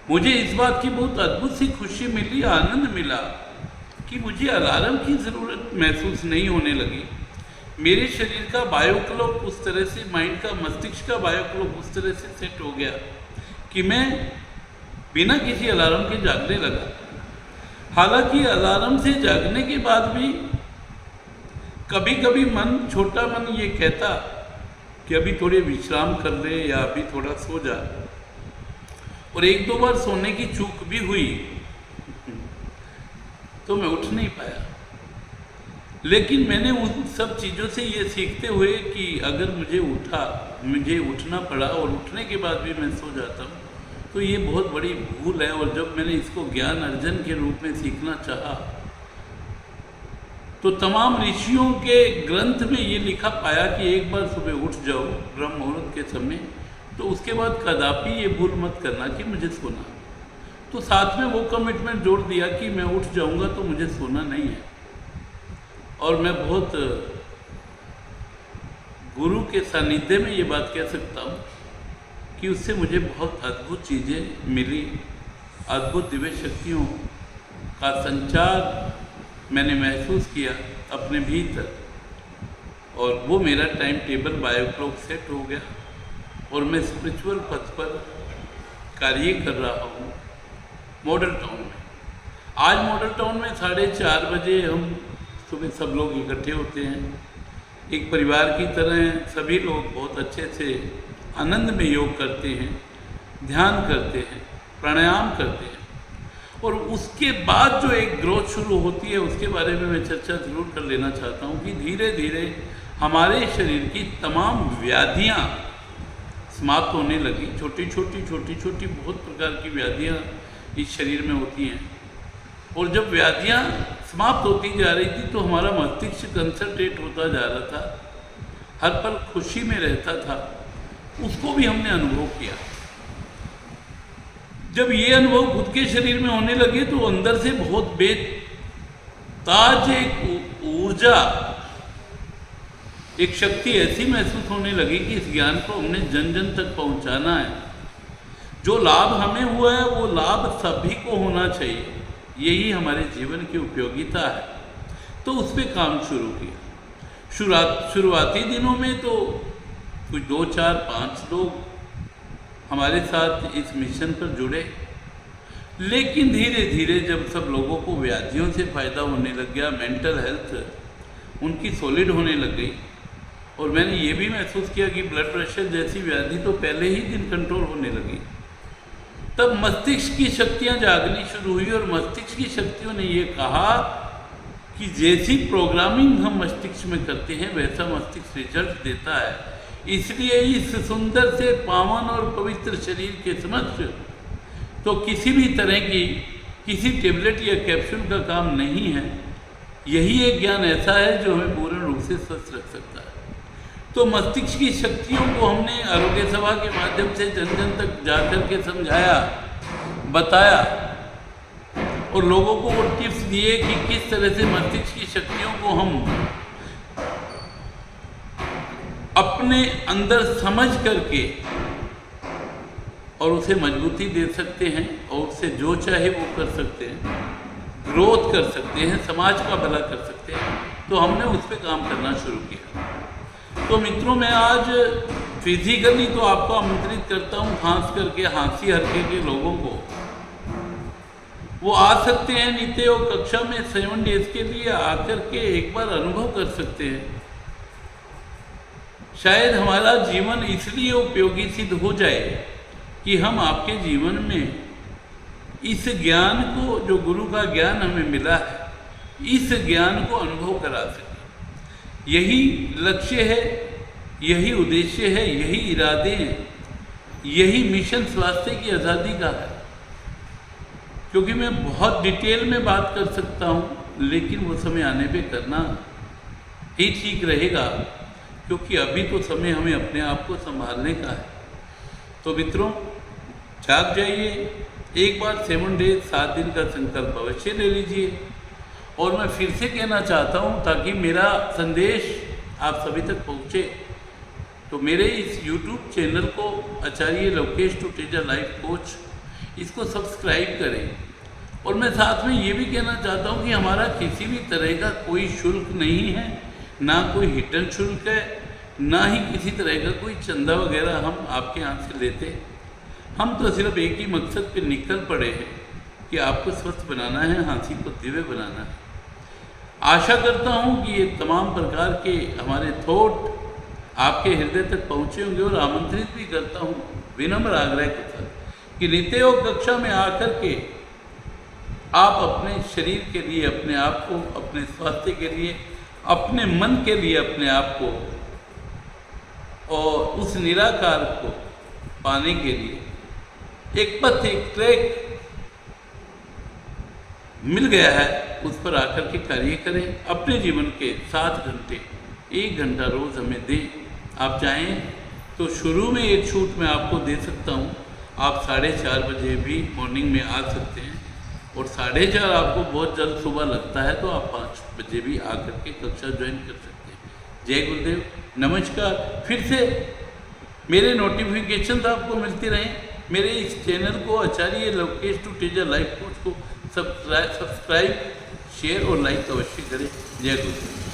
मुझे इस बात की बहुत अद्भुत सी खुशी मिली, आनंद मिला कि मुझे अलार्म की ज़रूरत महसूस नहीं होने लगी। मेरे शरीर का बायोक्लॉक उस तरह से, माइंड का, मस्तिष्क का बायोक्लॉक उस तरह से सेट हो गया कि मैं बिना किसी अलार्म के जागने लगा। हालांकि अलार्म से जागने के बाद भी कभी कभी छोटा मन ये कहता कि अभी थोड़े विश्राम कर ले या अभी थोड़ा सो जा, और एक दो बार सोने की चूक भी हुई तो मैं उठ नहीं पाया। लेकिन मैंने उन सब चीज़ों से ये सीखते हुए कि अगर मुझे उठना पड़ा और उठने के बाद भी मैं सो जाता हूँ तो ये बहुत बड़ी भूल है। और जब मैंने इसको ज्ञान अर्जन के रूप में सीखना चाहा तो तमाम ऋषियों के ग्रंथ में ये लिखा पाया कि एक बार सुबह उठ जाओ ब्रह्म मुहूर्त के समय, तो उसके बाद कदापि ये भूल मत करना कि मुझे सोना। तो साथ में वो कमिटमेंट जोड़ दिया कि मैं उठ जाऊंगा तो मुझे सोना नहीं है। और मैं बहुत गुरु के सानिध्य में ये बात कह सकता हूँ कि उससे मुझे बहुत अद्भुत चीज़ें मिली, अद्भुत दिव्य शक्तियों का संचार मैंने महसूस किया अपने भीतर, और वो मेरा टाइम टेबल बायोक्लॉक सेट हो गया और मैं स्पिरिचुअल पथ पर कार्य कर रहा हूँ मॉडल टाउन में। आज मॉडल टाउन में 4:30 बजे हम सुबह सब लोग इकट्ठे होते हैं, एक परिवार की तरह सभी लोग बहुत अच्छे से आनंद में योग करते हैं, ध्यान करते हैं, प्राणायाम करते हैं, और उसके बाद जो एक ग्रोथ शुरू होती है उसके बारे में मैं चर्चा जरूर कर लेना चाहता हूँ कि धीरे धीरे हमारे शरीर की तमाम व्याधियाँ समाप्त होने लगी। छोटी छोटी बहुत प्रकार की व्याधियाँ इस शरीर में होती हैं, और जब व्याधियाँ समाप्त होती जा रही थी तो हमारा मस्तिष्क कंसंट्रेट होता जा रहा था, हर पल खुशी में रहता था। उसको भी हमने अनुभव किया। जब ये अनुभव खुद के शरीर में होने लगे तो अंदर से बहुत बेताज एक ऊर्जा, एक शक्ति ऐसी महसूस होने लगी कि इस ज्ञान को हमने जन जन तक पहुंचाना है। जो लाभ हमें हुआ है वो लाभ सभी को होना चाहिए, यही हमारे जीवन की उपयोगिता है। तो उस पर काम शुरू किया। शुरुआती दिनों में तो कुछ 2, 4, 5 लोग हमारे साथ इस मिशन पर जुड़े, लेकिन धीरे धीरे जब सब लोगों को व्याधियों से फ़ायदा होने लग गया, मेंटल हेल्थ उनकी सॉलिड होने लग गई, और मैंने ये भी महसूस किया कि ब्लड प्रेशर जैसी व्याधि तो पहले ही दिन कंट्रोल होने लगी, तब मस्तिष्क की शक्तियाँ जागनी शुरू हुई। और मस्तिष्क की शक्तियों ने ये कहा कि जैसी प्रोग्रामिंग हम मस्तिष्क में करते हैं वैसा मस्तिष्क रिजल्ट देता है। इसलिए इस सुंदर से पावन और पवित्र शरीर के समक्ष तो किसी भी तरह की किसी टेबलेट या कैप्सूल का काम नहीं है। यही एक ज्ञान ऐसा है जो हमें पूर्ण रूप से स्वस्थ रख सकता है। तो मस्तिष्क की शक्तियों को हमने आरोग्य सभा के माध्यम से जन जन तक जाकर के समझाया, बताया, और लोगों को वो टिप्स दिए कि किस तरह से मस्तिष्क की शक्तियों को हम अपने अंदर समझ करके और उसे मजबूती दे सकते हैं, और उससे जो चाहे वो कर सकते हैं, ग्रोथ कर सकते हैं, समाज का भला कर सकते हैं। तो हमने उस पर काम करना शुरू किया। तो मित्रों, मैं आज फिजिकली तो आपको आमंत्रित करता हूँ, खास करके हाँसी हल्के के लोगों को, वो आ सकते हैं नित्य और कक्षा में 7 डेज के लिए आकर के एक बार अनुभव कर सकते हैं। शायद हमारा जीवन इसलिए उपयोगी सिद्ध हो जाए कि हम आपके जीवन में इस ज्ञान को, जो गुरु का ज्ञान हमें मिला है, इस ज्ञान को अनुभव करा सकें। यही लक्ष्य है, यही उद्देश्य है, यही इरादे हैं, यही मिशन स्वास्थ्य की आज़ादी का है। क्योंकि मैं बहुत डिटेल में बात कर सकता हूँ, लेकिन वो समय आने पे करना ही ठीक रहेगा, क्योंकि अभी तो समय हमें अपने आप को संभालने का है। तो मित्रों, जाग जाइए, एक बार 7 डेज 7 दिन का संकल्प अवश्य ले लीजिए। और मैं फिर से कहना चाहता हूँ, ताकि मेरा संदेश आप सभी तक पहुँचे, तो मेरे इस YouTube चैनल को आचार्य लोकेश टुटेजा लाइफ कोच इसको सब्सक्राइब करें। और मैं साथ में ये भी कहना चाहता हूँ कि हमारा किसी भी तरह का कोई शुल्क नहीं है, ना कोई हिडन शुल्क है, ना ही किसी तरह का कोई चंदा वगैरह हम आपके यहाँ से लेते हैं। हम तो सिर्फ एक ही मकसद पे निकल पड़े हैं कि आपको स्वस्थ बनाना है, हाँसी को दिव्य बनाना है। आशा करता हूँ कि ये तमाम प्रकार के हमारे थॉट आपके हृदय तक पहुँचे होंगे, और आमंत्रित भी करता हूँ विनम्र आग्रह के साथ कि नित्य योग कक्षा में आकर के आप अपने शरीर के लिए, अपने आप को, अपने स्वास्थ्य के लिए, अपने मन के लिए अपने आप को और उस निराकार को पाने के लिए एक पथ, एक ट्रैक मिल गया है, उस पर आकर के कार्य करें। अपने जीवन के 7 घंटे, 1 घंटा रोज़ हमें दें। आप चाहें तो शुरू में एक छूट मैं आपको दे सकता हूँ, आप 4:30 बजे भी मॉर्निंग में आ सकते हैं, और 4:30 आपको बहुत जल्द सुबह लगता है तो आप 5 बजे भी आकर के कक्षा ज्वाइन कर सकते हैं। जय गुरुदेव, नमस्कार। फिर से मेरे नोटिफिकेशन आपको मिलते रहें। मेरे इस चैनल को आचार्य लोकेश टुटेजा लाइफ कोच को सब्सक्राइब, शेयर और लाइक अवश्य करें। जय गुरुदेव।